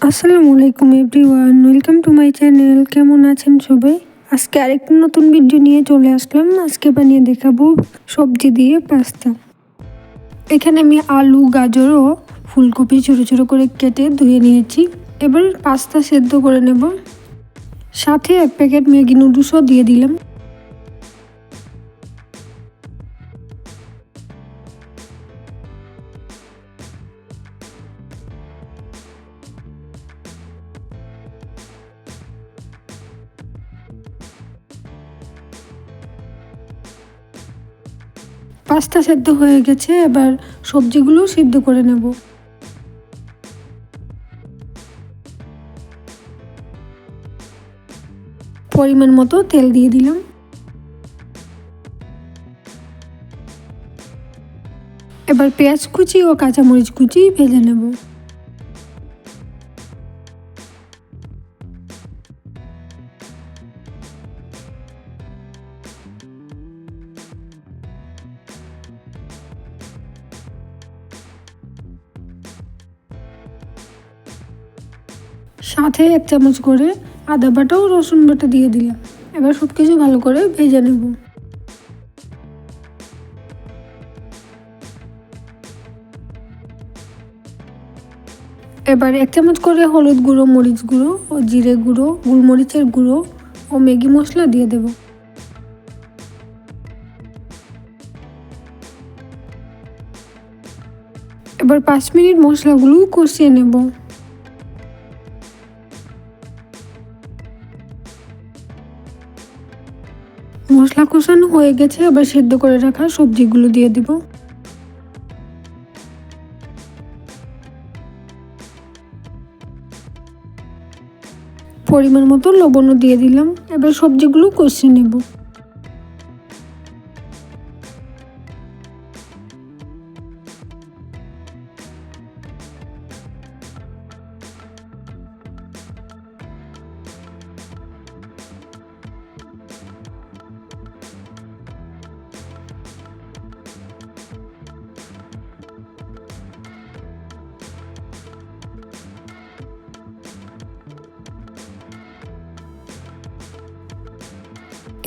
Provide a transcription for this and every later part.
আসসালামু আলাইকুম everyone, welcome to my channel. কেমন আছেন সবাই? আজকে আরেকটা নতুন ভিডিও নিয়ে চলে আসলাম। আজকে বানিয়ে দেখাবো সবজি দিয়ে পাস্তা। এখানে আমি আলু, গাজর ও ফুলকপি ছোটো ছোটো করে কেটে ধুয়ে নিয়েছি। এবার পাস্তা সেদ্ধ করে নেব। সাথে এক প্যাকেট ম্যাগি নুডলসও দিয়ে দিলাম। পাস্তা সেদ্ধ হয়ে গেছে, এবার সবজিগুলো সিদ্ধ করে নেব। পরিমাণ মতো তেল দিয়ে দিলাম। এবার পেঁয়াজ কুচি ও কাঁচামরিচ কুচি ভেজে নেব। সাথে 1 চামচ করে আদা বাটা ও রসুন বাটা দিয়ে দিলাম। এবার সব কিছু ভালো করে ভেজে নেব। এবার 1 চামচ করে হলুদ গুঁড়ো, মরিচ গুঁড়ো ও জিরে গুঁড়ো, গোলমরিচের গুঁড়ো ও ম্যাগি মশলা দিয়ে দেব। এবার 5 মিনিট মশলাগুলো কষিয়ে নেব। মশলা কষানো হয়ে গেছে, এবার সিদ্ধ করে রাখা সবজিগুলো দিয়ে দিব। পরিমাণ মতো লবণও দিয়ে দিলাম। এবার সবজিগুলো কষিয়ে নেব।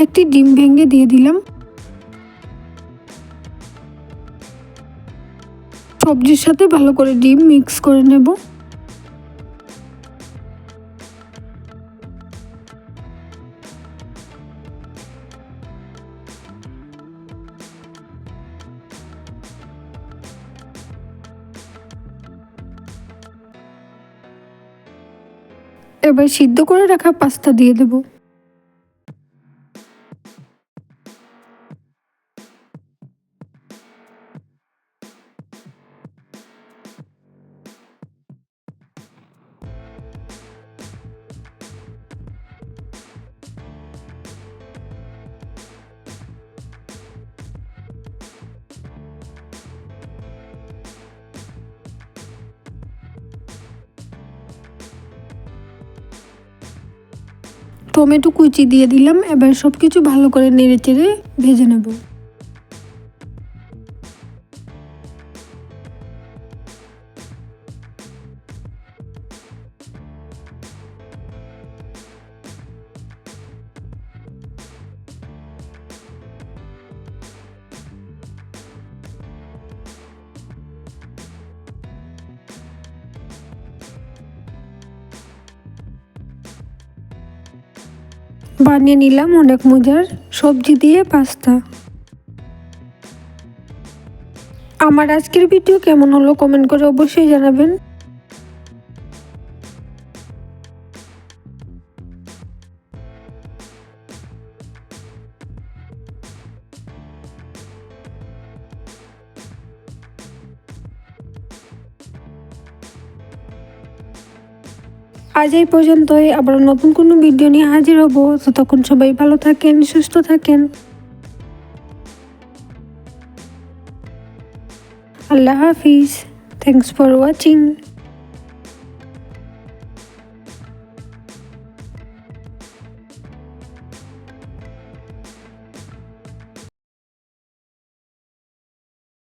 একটি ডিম ভেঙে দিয়ে দিলাম। সবজির সাথে ভালো করে ডিম মিক্স করে নেব। এবার সিদ্ধ করে রাখা পাস্তা দিয়ে দেব। টমেটো কুচি দিয়ে দিলাম। এবার সব কিছু ভালো করে নেড়ে চেড়ে ভেজে নেব। বানিয়ে নিলাম অনেক মজার সবজি দিয়ে পাস্তা। আমার আজকের ভিডিও কেমন হলো কমেন্ট করে অবশ্যই জানাবেন। আজ এই পর্যন্তই, আবার নতুন কোনো ভিডিও নিয়ে হাজির হব। ততক্ষণ সবাই ভালো থাকেন, সুস্থ থাকেন। আল্লাহ হাফিজ। Thanks for watching.